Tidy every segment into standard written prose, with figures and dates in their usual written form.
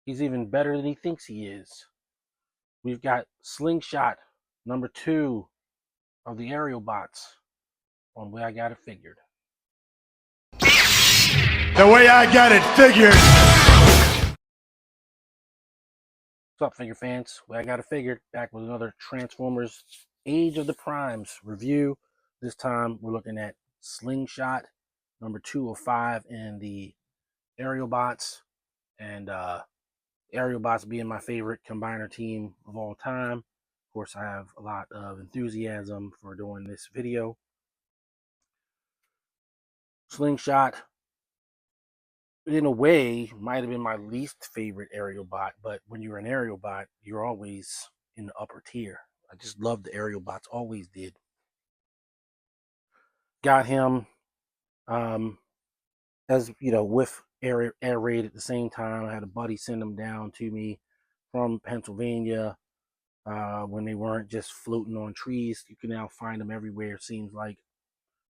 He's even better than he thinks he is. We've got Slingshot, number 2 of the Aerialbots, on Way I Got It Figured. The Way I Got It Figured. What's up, figure fans? Way I Got It Figured, back with another Transformers Age of the Primes review. This time we're looking at Slingshot, number 2 of 5 in the Aerialbots. And Aerialbots being my favorite combiner team of all time. Of course, I have a lot of enthusiasm for doing this video. Slingshot, in a way, might have been my least favorite Aerialbot, but when you're an Aerialbot, you're always in the upper tier. I just loved the Aerialbots, always did. Got him, as you know, with air raid at the same time. I had a buddy send them down to me from Pennsylvania when they weren't just floating on trees. You can now find them everywhere, seems like,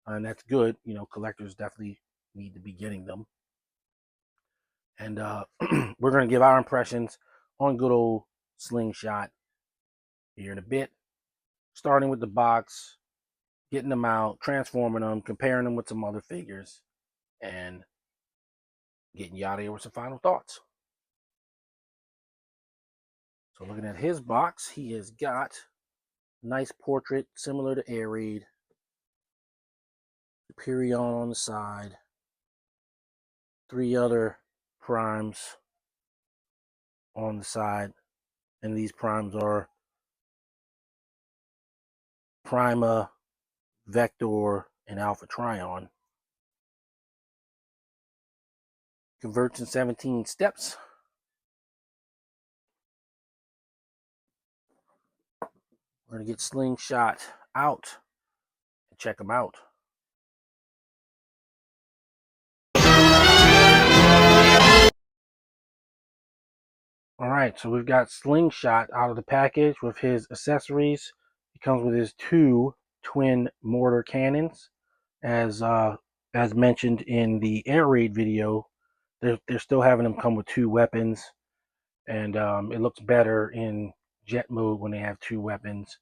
and that's good. You know, collectors definitely need to be getting them. And we're going to give our impressions on good old Slingshot here in a bit, starting with the box, getting them out, transforming them, comparing them with some other figures, and getting you out of here with some final thoughts. So looking at his box, he has got a nice portrait similar to Air Raid, Superion on the side, 3 other primes on the side, and these primes are Prima, Vector, and Alpha Trion. Converts in 17 steps. We're going to get Slingshot out and check him out. All right, so we've got Slingshot out of the package with his accessories. He comes with his 2 twin mortar cannons. As mentioned in the Air Raid video, they're still having them come with 2 weapons. And it looks better in jet mode when they have 2 weapons,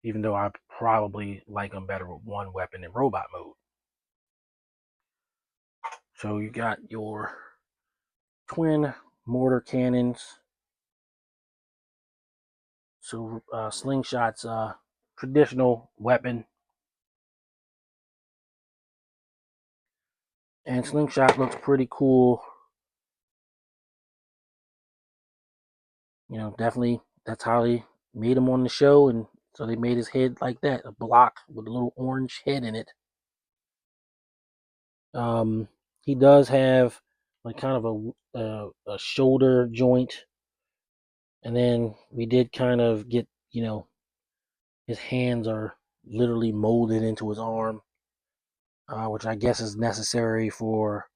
even though I probably like them better with 1 weapon in robot mode. So you got your twin mortar cannons. So Slingshot's traditional weapon. And Slingshot looks pretty cool. You know, definitely that's how they made him on the show, and so they made his head like that, a block with a little orange head in it. He does have like kind of a shoulder joint, and then we did kind of get, you know, his hands are literally molded into his arm, which I guess is necessary for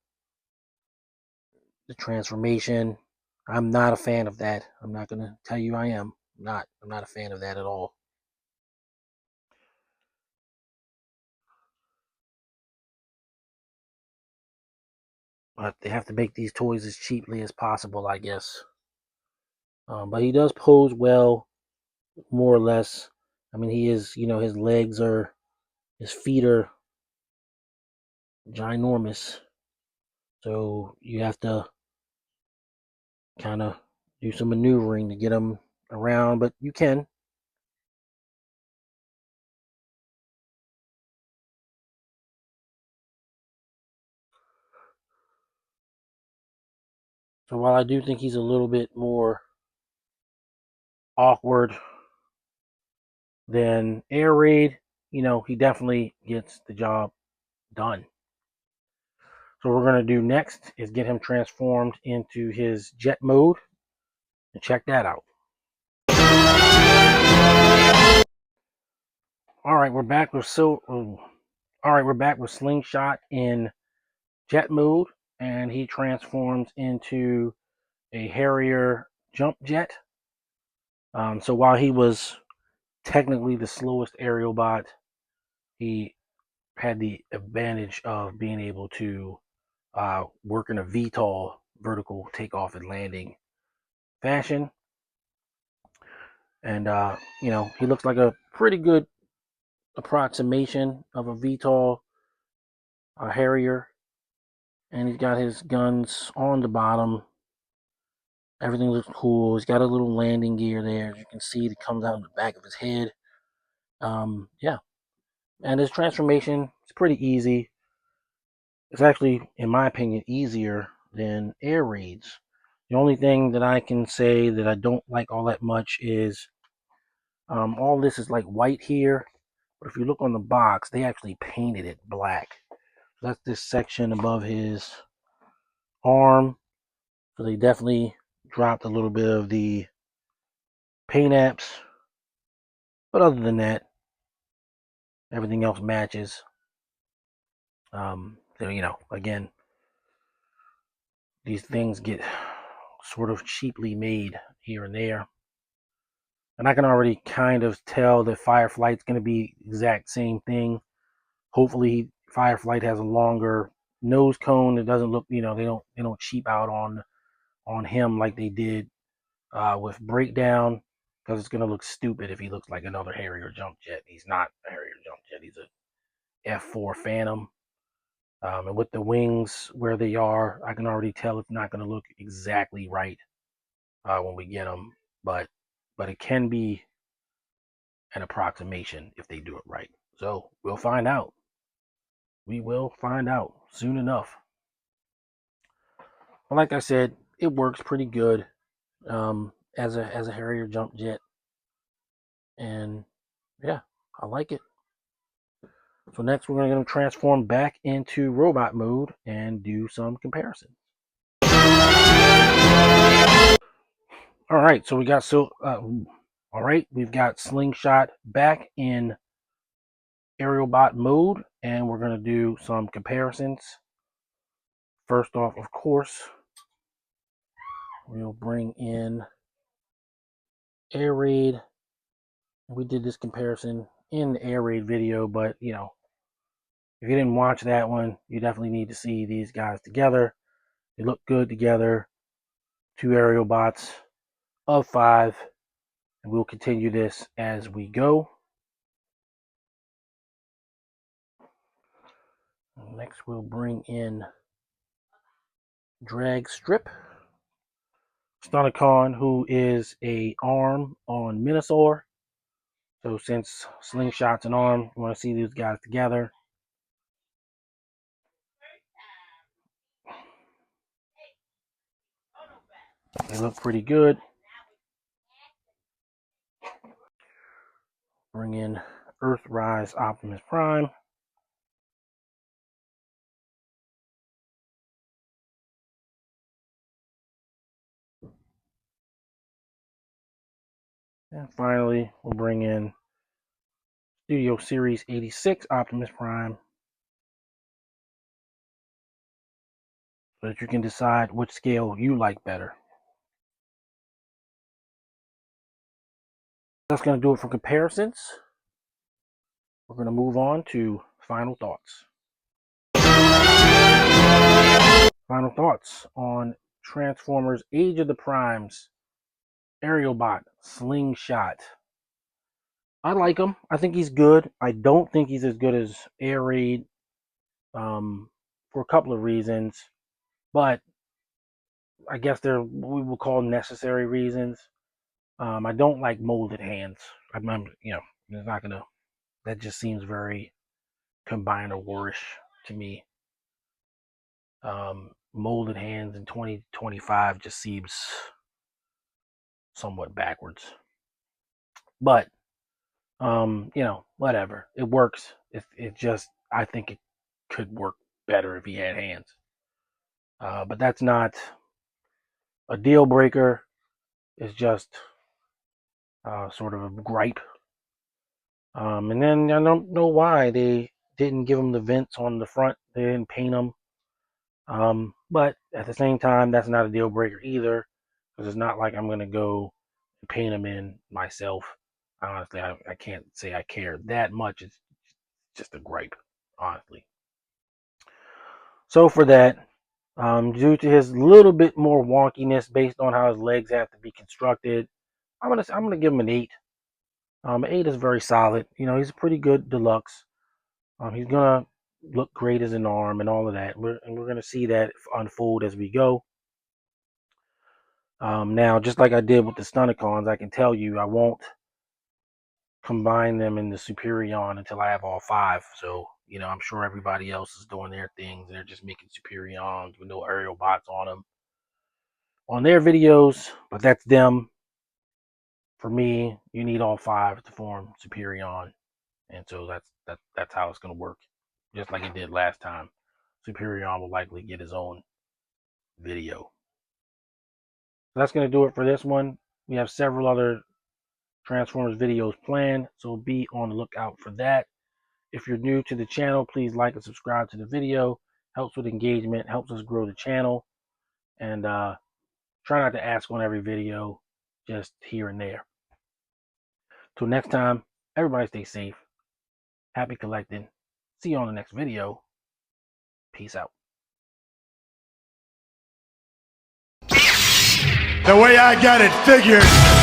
the transformation. I'm not a fan of that. I'm not gonna tell you I am. I'm not a fan of that at all. But they have to make these toys as cheaply as possible, I guess. But he does pose well, more or less. I mean, he is, you know, his feet are ginormous. So you have to kind of do some maneuvering to get him around, but you can. So while I do think he's a little bit more awkward than Air Raid, you know, he definitely gets the job done. So what we're going to do next is get him transformed into his jet mode and check that out. All right, we're back with Slingshot in jet mode, and he transforms into a Harrier jump jet. So while he was technically the slowest Aerialbot, he had the advantage of being able to work in a VTOL, vertical takeoff and landing, fashion. And, he looks like a pretty good approximation of a VTOL Harrier. And he's got his guns on the bottom. Everything looks cool. He's got a little landing gear there. As you can see, it comes out of the back of his head. Yeah. And his transformation is pretty easy. It's actually, in my opinion, easier than air raids. The only thing that I can say that I don't like all that much is all this is like white here. But if you look on the box, they actually painted it black. So that's this section above his arm. So they definitely dropped a little bit of the paint apps. But other than that, everything else matches. So, again, these things get sort of cheaply made here and there. And I can already kind of tell that Fireflight's going to be the exact same thing. Hopefully, Fireflight has a longer nose cone. It doesn't look, they don't cheap out on him like they did with Breakdown, because it's going to look stupid if he looks like another Harrier jump jet. He's not a Harrier jump jet. He's a F4 Phantom. And with the wings where they are, I can already tell it's not going to look exactly right when we get them. But it can be an approximation if they do it right. So we'll find out. We will find out soon enough. But like I said, it works pretty good as a Harrier jump jet, and yeah, I like it. So next, we're going to transform back into robot mode and do some comparisons. All right, so we've got Slingshot back in Aerialbot mode, and we're going to do some comparisons. First off, of course, we'll bring in Air Raid. We did this comparison in the Air Raid video, but if you didn't watch that one, you definitely need to see these guys together. They look good together. 2 Aerialbots of 5, and we'll continue this as we go. Next, we'll bring in Drag Strip Stunnicon, who is a arm on Minosaur. So since Slingshot's an arm, you want to see these guys together. They look pretty good. Bring in Earthrise Optimus Prime. And finally, we'll bring in Studio Series 86 Optimus Prime, so that you can decide which scale you like better. That's going to do it for comparisons. We're going to move on to final thoughts. Final thoughts on Transformers Age of the Primes, Aerialbot, Slingshot. I like him. I think he's good. I don't think he's as good as Air Raid for a couple of reasons, but I guess they're we will call necessary reasons. I don't like molded hands. It's not gonna. That just seems very combiner warish to me. Molded hands in 2025 just seems somewhat backwards. But whatever. It works. It just, I think it could work better if he had hands. But that's not a deal breaker. It's just sort of a gripe. And then I don't know why they didn't give him the vents on the front. They didn't paint them. But at the same time, that's not a deal breaker either, because it's not like I'm going to go and paint them in myself. Honestly, I can't say I care that much. It's just a gripe, honestly. So for that, Due to his little bit more wonkiness based on how his legs have to be constructed, I'm gonna give him an 8. 8 is very solid. You know, he's a pretty good deluxe. He's gonna look great as an arm and all of that. We're gonna see that unfold as we go. Now, just like I did with the Stunticons, I can tell you I won't combine them in the Superion until I have all 5. So, you know, I'm sure everybody else is doing their things. They're just making Superions with no Aerialbots on them on their videos, but that's them. For me, you need all 5 to form Superion, and so that's how it's going to work, just like it did last time. Superion will likely get his own video. So that's going to do it for this one. We have several other Transformers videos planned, so be on the lookout for that. If you're new to the channel, please like and subscribe to the video. Helps with engagement, helps us grow the channel, and try not to ask on every video, just here and there. Till next time, everybody stay safe. Happy collecting. See you on the next video. Peace out. The way I got it figured.